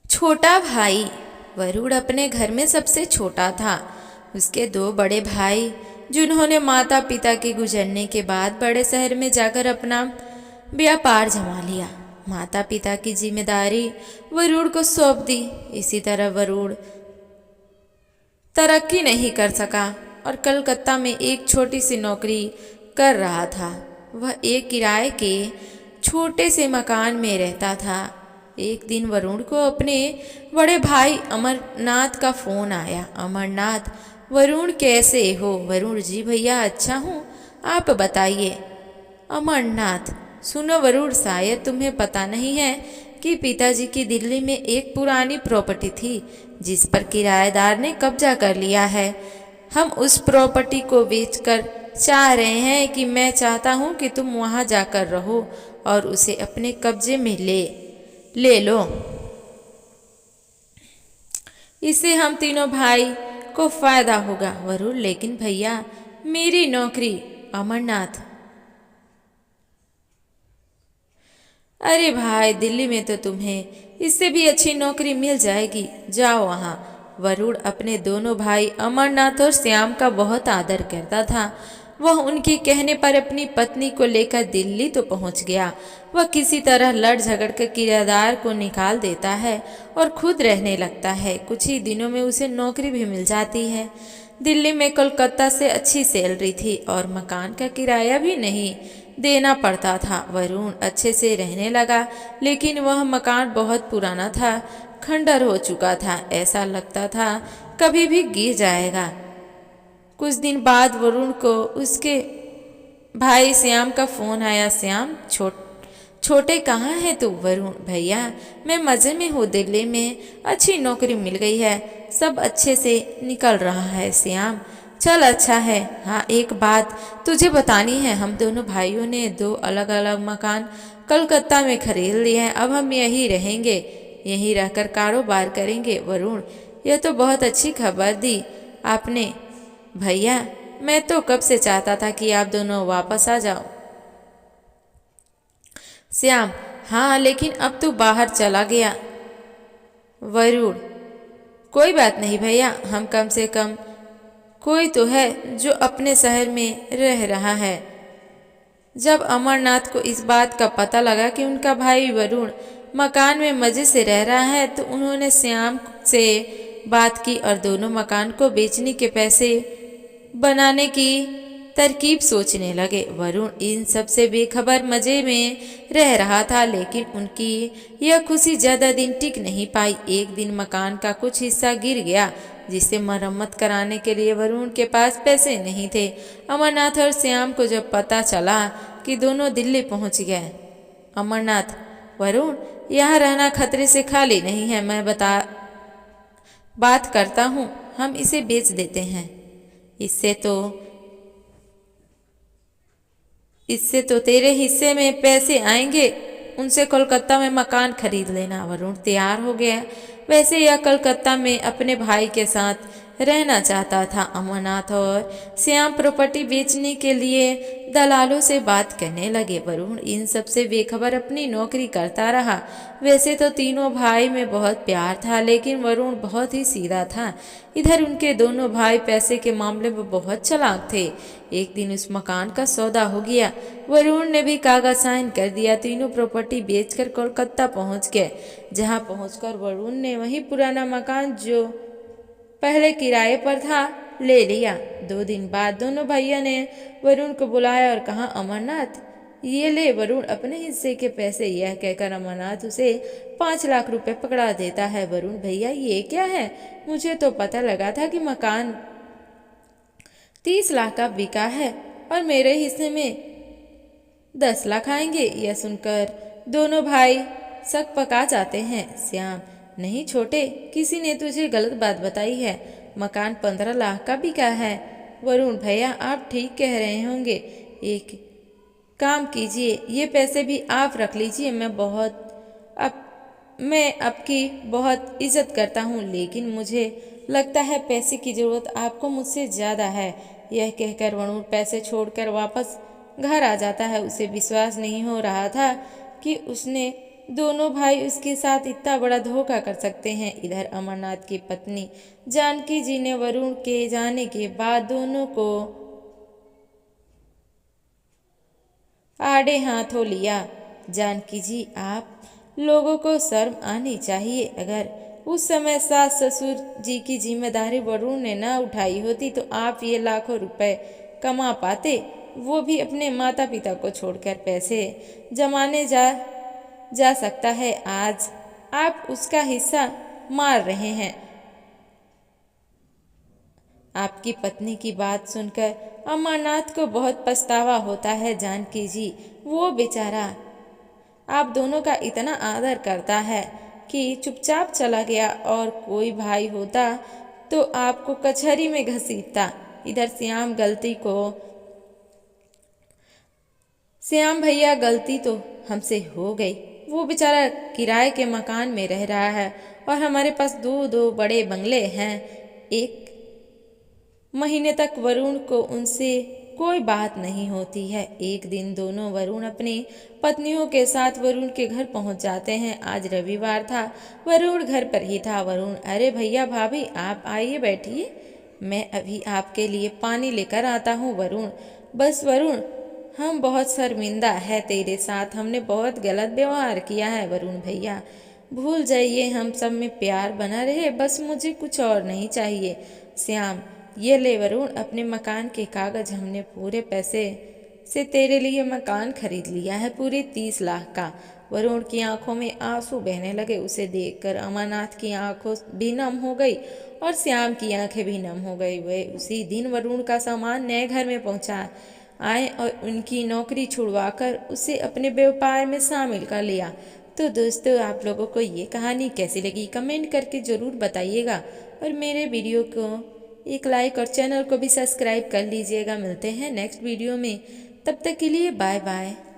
छोटा भाई। वरुण अपने घर में सबसे छोटा था। उसके दो बड़े भाई, जिन्होंने माता पिता के गुजरने के बाद बड़े शहर में जाकर अपना व्यापार जमा लिया। माता पिता की जिम्मेदारी वरुण को सौंप दी। इसी तरह वरुण तरक्की नहीं कर सका और कलकत्ता में एक छोटी सी नौकरी कर रहा था। वह एक किराए के छोटे से मकान में रहता था। एक दिन वरुण को अपने बड़े भाई अमरनाथ का फोन आया। अमरनाथ, वरुण कैसे हो? वरुण, जी भैया अच्छा हूँ, आप बताइए। अमरनाथ, सुनो वरुण, शायद तुम्हें पता नहीं है कि पिताजी की दिल्ली में एक पुरानी प्रॉपर्टी थी जिस पर किराएदार ने कब्जा कर लिया है। हम उस प्रॉपर्टी को बेचकर चाह रहे हैं कि मैं चाहता हूँ कि तुम वहाँ जाकर रहो और उसे अपने कब्जे में ले लो। इससे हम तीनों भाई को फायदा होगा। वरुण, लेकिन भैया मेरी नौकरी। अमरनाथ, अरे भाई, दिल्ली में तो तुम्हें इससे भी अच्छी नौकरी मिल जाएगी, जाओ वहाँ। वरुण अपने दोनों भाई अमरनाथ और श्याम का बहुत आदर करता था। वह उनके कहने पर अपनी पत्नी को लेकर दिल्ली तो पहुंच गया। वह किसी तरह लड़ झगड़ कर किराएदार को निकाल देता है और खुद रहने लगता है। कुछ ही दिनों में उसे नौकरी भी मिल जाती है। दिल्ली में कोलकाता से अच्छी सैलरी थी और मकान का किराया भी नहीं देना पड़ता था। वरुण अच्छे से रहने लगा, लेकिन वह मकान बहुत पुराना था, खंडर हो चुका था। ऐसा लगता था कभी भी गिर जाएगा। कुछ दिन बाद वरुण को उसके भाई श्याम का फोन आया। श्याम, छोटे कहाँ है तू? वरुण, भैया मैं मज़े में हूँ, दिल्ली में अच्छी नौकरी मिल गई है, सब अच्छे से निकल रहा है। श्याम, चल अच्छा है। हाँ, एक बात तुझे बतानी है, हम दोनों भाइयों ने दो अलग अलग मकान कलकत्ता में खरीद लिए हैं। अब हम यहीं रहेंगे, यहीं रहकर कारोबार करेंगे। वरुण, यह तो बहुत अच्छी खबर दी आपने भैया, मैं तो कब से चाहता था कि आप दोनों वापस आ जाओ। श्याम, हाँ लेकिन अब तू बाहर चला गया। वरुण, कोई बात नहीं भैया, हम कम से कम कोई तो है जो अपने शहर में रह रहा है। जब अमरनाथ को इस बात का पता लगा कि उनका भाई वरुण मकान में मज़े से रह रहा है, तो उन्होंने श्याम से बात की और दोनों मकान को बेचने के पैसे बनाने की तरकीब सोचने लगे। वरुण इन सब से बेखबर मज़े में रह रहा था, लेकिन उनकी यह खुशी ज़्यादा दिन टिक नहीं पाई। एक दिन मकान का कुछ हिस्सा गिर गया, जिसे मरम्मत कराने के लिए वरुण के पास पैसे नहीं थे। अमरनाथ और श्याम को जब पता चला कि दोनों दिल्ली पहुंच गए। अमरनाथ, वरुण, यहाँ रहना खतरे से खाली नहीं है, मैं बात करता हूँ, हम इसे बेच देते हैं। इससे तो तेरे हिस्से में पैसे आएंगे, उनसे कोलकाता में मकान खरीद लेना। वरुण तैयार हो गया। वैसे यह कलकत्ता में अपने भाई के साथ रहना चाहता था। अमरनाथ और श्याम प्रॉपर्टी बेचने के लिए दलालों से बात करने लगे। वरुण इन सब से बेखबर अपनी नौकरी करता रहा। वैसे तो तीनों भाई में बहुत प्यार था, लेकिन वरुण बहुत ही सीधा था। इधर उनके दोनों भाई पैसे के मामले में बहुत चालाक थे। एक दिन उस मकान का सौदा हो गया। वरुण ने भी कागज साइन कर दिया। तीनों प्रॉपर्टी बेचकर कोलकाता पहुंच गए। जहां पहुंचकर वरुण ने वही पुराना मकान जो पहले किराए पर था ले लिया। 2 दिन बाद दोनों भैया ने वरुण को बुलाया और कहा, अमरनाथ, ये ले वरुण अपने हिस्से के पैसे। यह कहकर अमरनाथ उसे 5 लाख रुपए पकड़ा देता है। वरुण, भैया ये क्या है? मुझे तो पता लगा था कि मकान 30 लाख का बिका है और मेरे हिस्से में 10 लाख आएंगे। यह सुनकर दोनों भाई शक पका जाते हैं। श्याम, नहीं छोटे, किसी ने तुझे गलत बात बताई है, मकान 15 लाख का बिका है। वरुण, भैया आप ठीक कह रहे होंगे, एक काम कीजिए, ये पैसे भी आप रख लीजिए। मैं आपकी बहुत इज्जत करता हूँ, लेकिन मुझे लगता है पैसे की ज़रूरत आपको मुझसे ज़्यादा है। यह कहकर वरुण पैसे छोड़कर वापस घर आ जाता है। उसे विश्वास नहीं हो रहा था कि उसने दोनों भाई उसके साथ इतना बड़ा धोखा कर सकते हैं। इधर अमरनाथ की पत्नी जानकी जी ने वरुण के जाने के बाद दोनों को आड़े हाथों लिया। जानकी जी, आप लोगों को शर्म आनी चाहिए। अगर उस समय सास ससुर जी की जिम्मेदारी वरुण ने ना उठाई होती तो आप ये लाखों रुपए कमा पाते, वो भी अपने माता पिता को छोड़कर। पैसे जमाने जा सकता है, आज आप उसका हिस्सा मार रहे हैं। आपकी पत्नी की बात सुनकर अमरनाथ को बहुत पछतावा होता है। जानकी जी, वो बेचारा आप दोनों का इतना आदर करता है कि चुपचाप चला गया, और कोई भाई होता तो आपको कचहरी में घसीटता। इधर श्याम भैया, गलती तो हमसे हो गई। वो बेचारा किराए के मकान में रह रहा है और हमारे पास दो दो बड़े बंगले हैं। एक महीने तक वरुण को उनसे कोई बात नहीं होती है। एक दिन दोनों वरुण अपनी पत्नियों के साथ वरुण के घर पहुंच जाते हैं। आज रविवार था, वरुण घर पर ही था। वरुण, अरे भैया भाभी, आप आइए, बैठिए, मैं अभी आपके लिए पानी लेकर आता हूँ। वरुण, बस वरुण, हम बहुत शर्मिंदा है तेरे साथ, हमने बहुत गलत व्यवहार किया है। वरुण भैया, भूल जाइए, हम सब में प्यार बना रहे, बस मुझे कुछ और नहीं चाहिए। श्याम, ये ले वरुण, अपने मकान के कागज, हमने पूरे पैसे से तेरे लिए मकान खरीद लिया है, पूरे 30 लाख का। वरुण की आंखों में आंसू बहने लगे। उसे देखकर अमरनाथ की आंखों भी नम हो गई और श्याम की आंखें भी नम हो गई। वे उसी दिन वरुण का सामान नए घर में पहुंचा आए और उनकी नौकरी छुड़वाकर उसे अपने व्यापार में शामिल कर लिया। तो दोस्तों, आप लोगों को ये कहानी कैसी लगी कमेंट करके ज़रूर बताइएगा, और मेरे वीडियो को एक लाइक और चैनल को भी सब्सक्राइब कर लीजिएगा। मिलते हैं नेक्स्ट वीडियो में, तब तक के लिए बाय बाय।